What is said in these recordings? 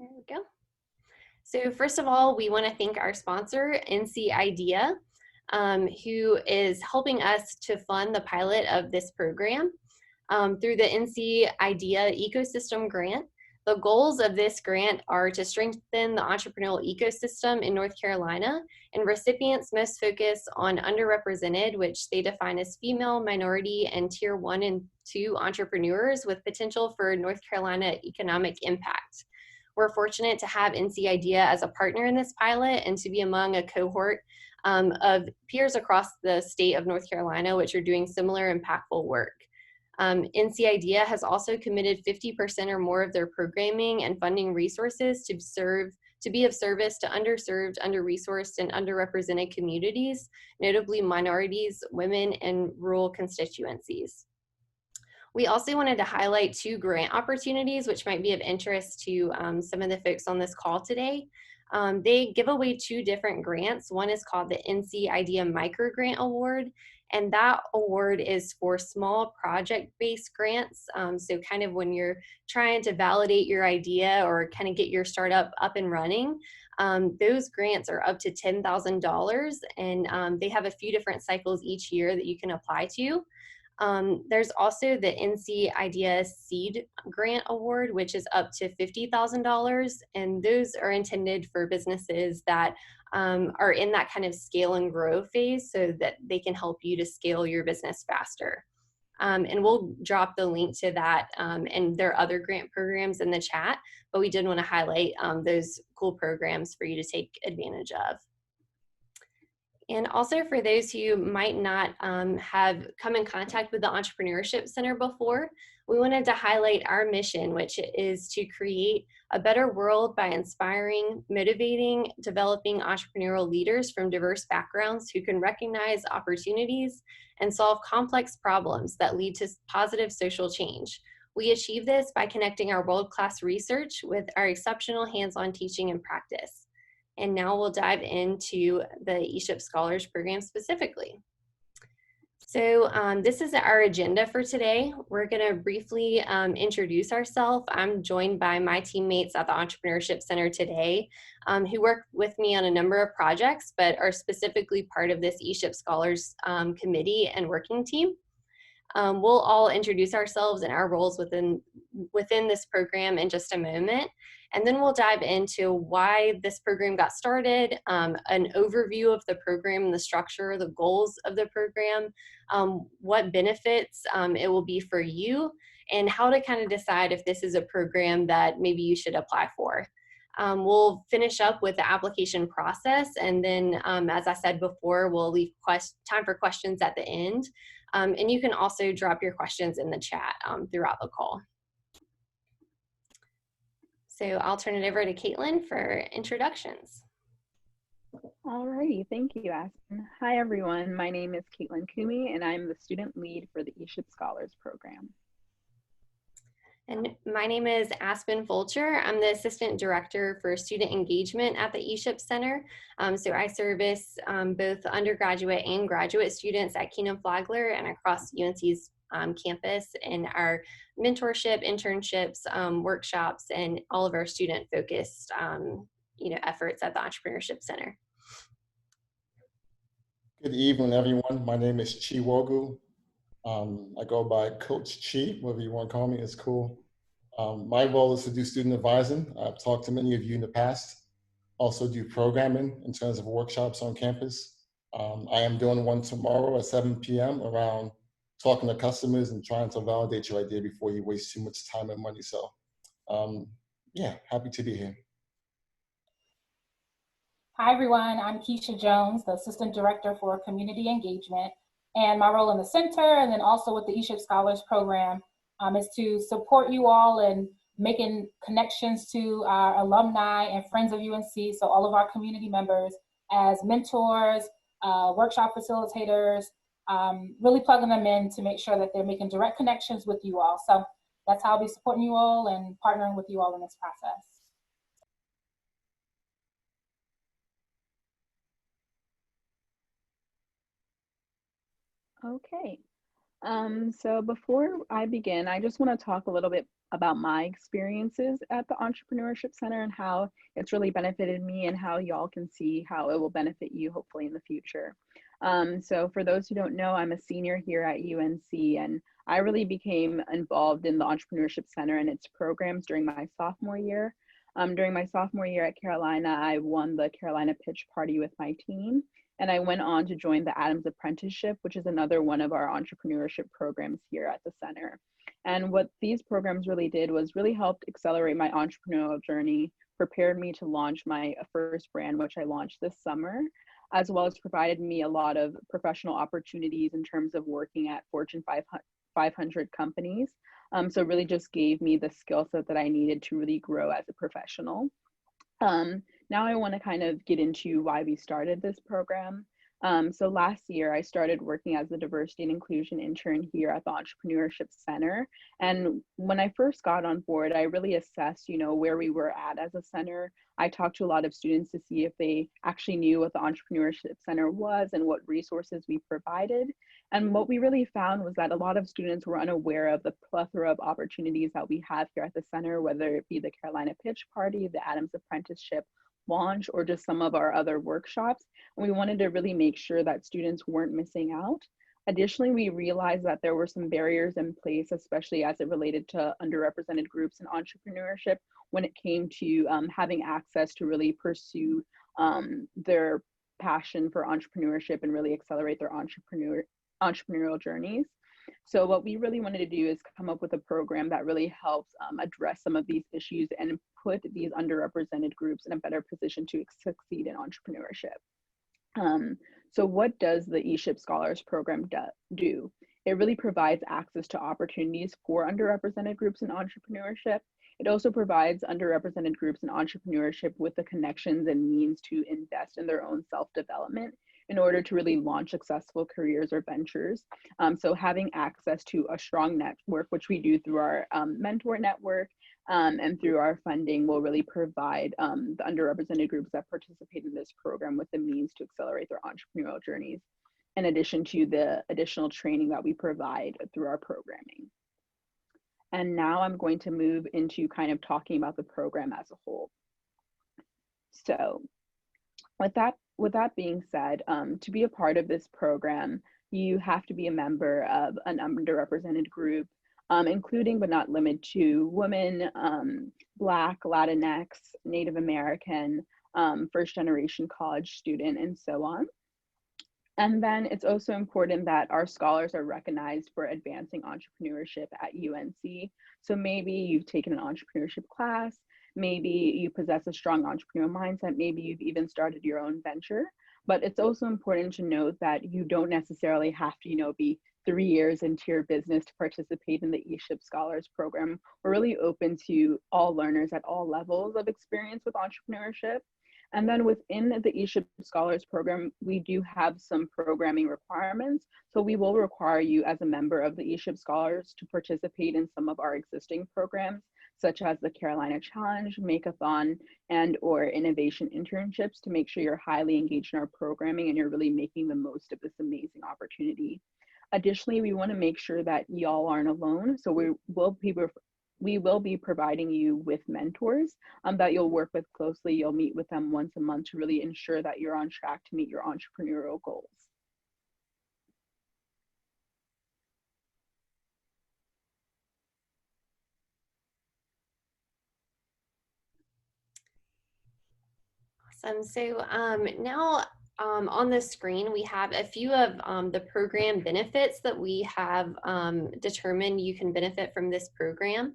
There we go. So first of all, we want to thank our sponsor, NC IDEA, who is helping us to fund the pilot of this program through the NC IDEA Ecosystem Grant. The goals of this grant are to strengthen the entrepreneurial ecosystem in North Carolina, and recipients must focus on underrepresented, which they define as female, minority, and tier 1 and 2 entrepreneurs with potential for North Carolina economic impact. We're fortunate to have NC IDEA as a partner in this pilot and to be among a cohort of peers across the state of North Carolina, which are doing similar impactful work. NC IDEA has also committed 50% or more of their programming and funding resources to be of service to underserved, under-resourced, and underrepresented communities, notably minorities, women, and rural constituencies. We also wanted to highlight 2 grant opportunities which might be of interest to some of the folks on this call today. They give away 2 different grants. One is called the NC IDEA Micro Grant Award, and that award is for small project-based grants. So kind of when you're trying to validate your idea or kind of get your startup up and running, those grants are up to $10,000, and they have a few different cycles each year that you can apply to. There's also the NC IDEA Seed Grant Award, which is up to $50,000, and those are intended for businesses that are in that kind of scale and grow phase so that they can help you to scale your business faster. And we'll drop the link to that and their other grant programs in the chat, but we did want to highlight those cool programs for you to take advantage of. And also for those who might not have come in contact with the Entrepreneurship Center before, we wanted to highlight our mission, which is to create a better world by inspiring, motivating, developing entrepreneurial leaders from diverse backgrounds who can recognize opportunities and solve complex problems that lead to positive social change. We achieve this by connecting our world-class research with our exceptional hands-on teaching and practice. And now we'll dive into the eShip Scholars program specifically. So this is our agenda for today. We're gonna briefly introduce ourselves. I'm joined by my teammates at the Entrepreneurship Center today who work with me on a number of projects, but are specifically part of this eShip Scholars committee and working team. We'll all introduce ourselves and our roles within this program in just a moment. And then we'll dive into why this program got started, an overview of the program, the structure, the goals of the program, what benefits it will be for you, and how to kind of decide if this is a program that maybe you should apply for. We'll finish up with the application process, and then, as I said before, we'll leave time for questions at the end. And you can also drop your questions in the chat throughout the call. So I'll turn it over to Caitlin for introductions. All righty, thank you, Aspen. Hi, everyone. My name is Caitlin Kumi, and I'm the student lead for the eShip Scholars program. And my name is Aspen Fulcher. I'm the Assistant Director for Student Engagement at the eShip Center. So I service both undergraduate and graduate students at Keenan-Flagler and across UNC's campus in our mentorship, internships, workshops, and all of our student-focused efforts at the Entrepreneurship Center. Good evening, everyone. My name is Chi Wogu. I go by Coach Chi, whatever you want to call me, it's cool. My role is to do student advising. I've talked to many of you in the past. Also do programming in terms of workshops on campus. I am doing one tomorrow at 7 p.m. around talking to customers and trying to validate your idea before you waste too much time and money. So yeah, happy to be here. Hi, everyone. I'm Keisha Jones, the Assistant Director for Community Engagement. And my role in the center and then also with the eShip Scholars program is to support you all in making connections to our alumni and friends of UNC, so all of our community members as mentors, workshop facilitators, really plugging them in to make sure that they're making direct connections with you all. So that's how I'll be supporting you all and partnering with you all in this process. Okay, so before I begin, I just want to talk a little bit about my experiences at the Entrepreneurship Center and how it's really benefited me, and how y'all can see how it will benefit you hopefully in the future. So for those who don't know, I'm a senior here at UNC, and I really became involved in the Entrepreneurship Center and its programs during my sophomore year. During my sophomore year at Carolina, I won the Carolina Pitch Party with my team, and I went on to join the Adams Apprenticeship, which is another one of our entrepreneurship programs here at the center. And what these programs really did was really helped accelerate my entrepreneurial journey, prepared me to launch my first brand, which I launched this summer, as well as provided me a lot of professional opportunities in terms of working at Fortune 500 companies. So it really just gave me the skill set that I needed to really grow as a professional. Now I want to kind of get into why we started this program. So last year I started working as a diversity and inclusion intern here at the Entrepreneurship Center. And when I first got on board, I really assessed, where we were at as a center. I talked to a lot of students to see if they actually knew what the Entrepreneurship Center was and what resources we provided. And what we really found was that a lot of students were unaware of the plethora of opportunities that we have here at the center, whether it be the Carolina Pitch Party, the Adams Apprenticeship launch, or just some of our other workshops. And we wanted to really make sure that students weren't missing out. Additionally, we realized that there were some barriers in place, especially as it related to underrepresented groups in entrepreneurship, when it came to having access to really pursue their passion for entrepreneurship and really accelerate their entrepreneurial journees. So what we really wanted to do is come up with a program that really helps address some of these issues and put these underrepresented groups in a better position to succeed in entrepreneurship. So what does the Eship Scholars program do? It really provides access to opportunities for underrepresented groups in entrepreneurship. It also provides underrepresented groups in entrepreneurship with the connections and means to invest in their own self-development in order to really launch successful careers or ventures. So having access to a strong network, which we do through our mentor network and through our funding, will really provide the underrepresented groups that participate in this program with the means to accelerate their entrepreneurial journeys, in addition to the additional training that we provide through our programming. And now I'm going to move into kind of talking about the program as a whole. So with that being said, to be a part of this program, you have to be a member of an underrepresented group, including but not limited to women, Black, Latinx, Native American, first generation college student, and so on. And then it's also important that our scholars are recognized for advancing entrepreneurship at UNC. So maybe you've taken an entrepreneurship class, maybe you possess a strong entrepreneurial mindset, maybe you've even started your own venture. But it's also important to note that you don't necessarily have to, be 3 years into your business to participate in the Eship Scholars program. We're really open to all learners at all levels of experience with entrepreneurship. And then within the Eship Scholars program, we do have some programming requirements. So we will require you as a member of the Eship Scholars to participate in some of our existing programs, such as the Carolina Challenge, Make-a-thon, and or innovation internships, to make sure you're highly engaged in our programming and you're really making the most of this amazing opportunity. Additionally, we want to make sure that y'all aren't alone. So we will be providing you with mentors that you'll work with closely. You'll meet with them once a month to really ensure that you're on track to meet your entrepreneurial goals. Awesome. So now on the screen, we have a few of the program benefits that we have determined you can benefit from this program.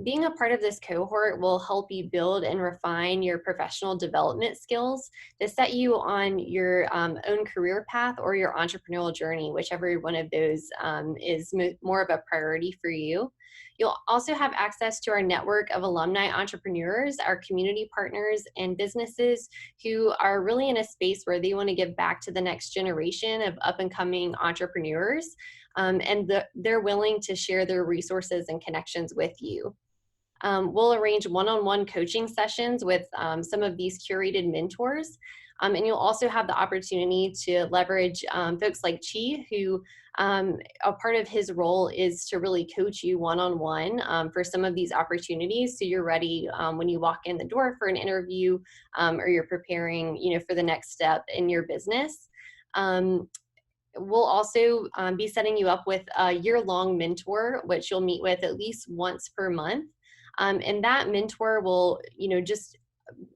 Being a part of this cohort will help you build and refine your professional development skills to set you on your own career path or your entrepreneurial journey, whichever one of those is more of a priority for you. You'll also have access to our network of alumni entrepreneurs, our community partners, and businesses who are really in a space where they want to give back to the next generation of up-and-coming entrepreneurs. And they're willing to share their resources and connections with you. We'll arrange one-on-one coaching sessions with some of these curated mentors. And you'll also have the opportunity to leverage folks like Chi, who a part of his role is to really coach you one-on-one for some of these opportunities. So you're ready when you walk in the door for an interview or you're preparing, for the next step in your business. We'll also be setting you up with a year-long mentor, which you'll meet with at least once per month. And that mentor will, just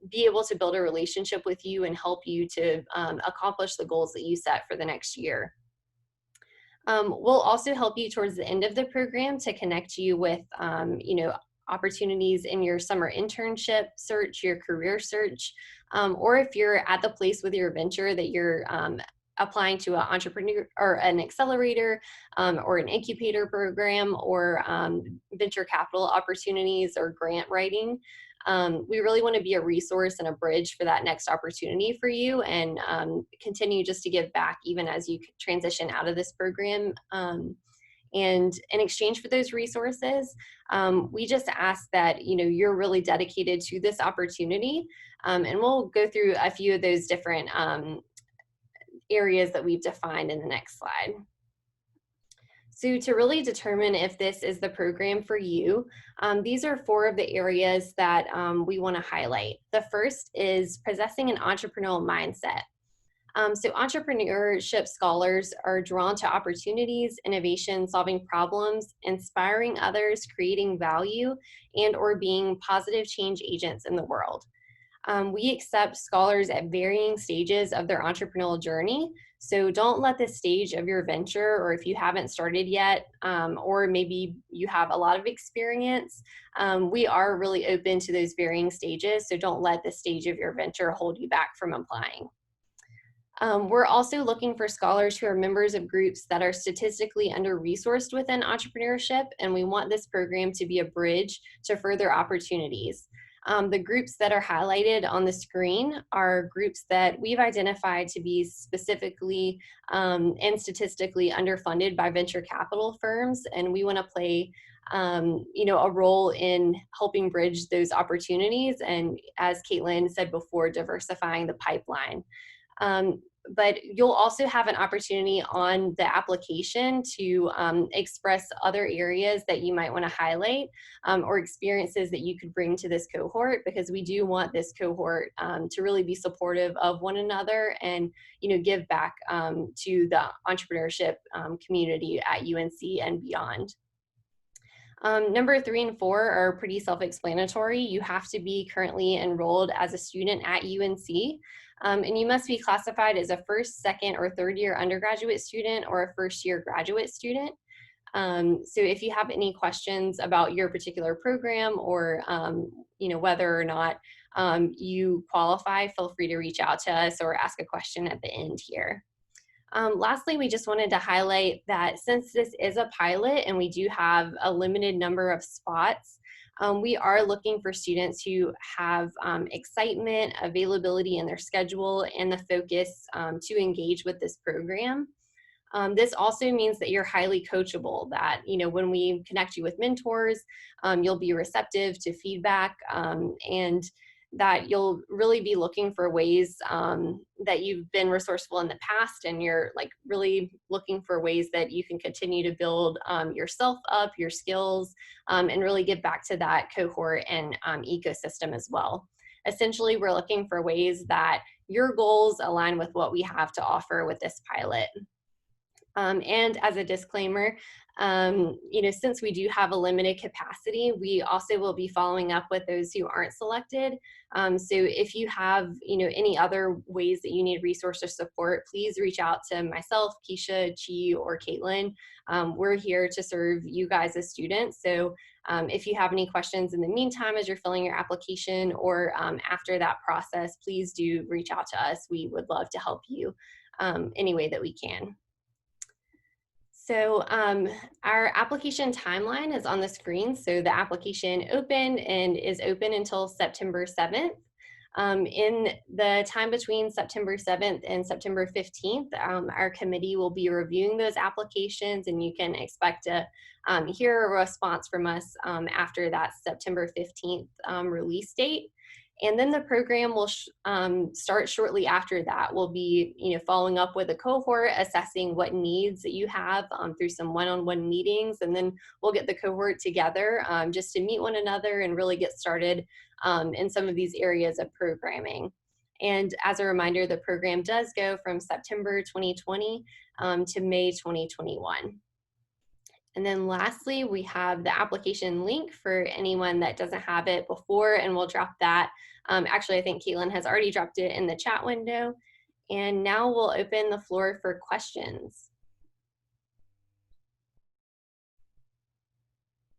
be able to build a relationship with you and help you to accomplish the goals that you set for the next year. We'll also help you towards the end of the program to connect you with, opportunities in your summer internship search, your career search, or if you're at the place with your venture that you're applying to an entrepreneur or an accelerator or an incubator program or venture capital opportunities or grant writing. We really want to be a resource and a bridge for that next opportunity for you and continue just to give back even as you transition out of this program. And in exchange for those resources, we just ask that, you're really dedicated to this opportunity. And we'll go through a few of those different areas that we've defined in the next slide. So to really determine if this is the program for you, these are 4 of the areas that we want to highlight. The first is possessing an entrepreneurial mindset. So entrepreneurship scholars are drawn to opportunities, innovation, solving problems, inspiring others, creating value, and or being positive change agents in the world. We accept scholars at varying stages of their entrepreneurial journey. So don't let the stage of your venture, or if you haven't started yet, or maybe you have a lot of experience, we are really open to those varying stages. So don't let the stage of your venture hold you back from applying. We're also looking for scholars who are members of groups that are statistically under-resourced within entrepreneurship, and we want this program to be a bridge to further opportunities. The groups that are highlighted on the screen are groups that we've identified to be specifically and statistically underfunded by venture capital firms, and we want to play a role in helping bridge those opportunities, and as Caitlin said before, diversifying the pipeline. But you'll also have an opportunity on the application to express other areas that you might want to highlight or experiences that you could bring to this cohort, because we do want this cohort to really be supportive of one another and give back to the entrepreneurship community at UNC and beyond. Number 3 and 4 are pretty self-explanatory. You have to be currently enrolled as a student at UNC. And you must be classified as a first, second, or third year undergraduate student or a first year graduate student. So if you have any questions about your particular program or whether or not you qualify, feel free to reach out to us or ask a question at the end here. Lastly, we just wanted to highlight that since this is a pilot and we do have a limited number of spots, we are looking for students who have excitement, availability in their schedule, and the focus to engage with this program. This also means that you're highly coachable, that when we connect you with mentors, you'll be receptive to feedback, and that you'll really be looking for ways that you've been resourceful in the past, and you're really looking for ways that you can continue to build yourself up, your skills, and really give back to that cohort and ecosystem as well. Essentially, we're looking for ways that your goals align with what we have to offer with this pilot. And as a disclaimer, since we do have a limited capacity, we also will be following up with those who aren't selected. So if you have, any other ways that you need resource or support, please reach out to myself, Keisha, Chi, or Caitlin. We're here to serve you guys as students. So if you have any questions in the meantime as you're filling your application or after that process, please do reach out to us. We would love to help you any way that we can. So our application timeline is on the screen. So the application opened and is open until September 7th. In the time between September 7th and September 15th, our committee will be reviewing those applications, and you can expect to hear a response from us after that September 15th release date. And then the program will start shortly after that. We'll be, following up with a cohort, assessing what needs that you have through some one-on-one meetings, and then we'll get the cohort together just to meet one another and really get started in some of these areas of programming. And as a reminder, the program does go from September 2020 to May 2021. And then lastly, we have the application link for anyone that doesn't have it before, and we'll drop that. Actually, I think Caitlin has already dropped it in the chat window. And now we'll open the floor for questions.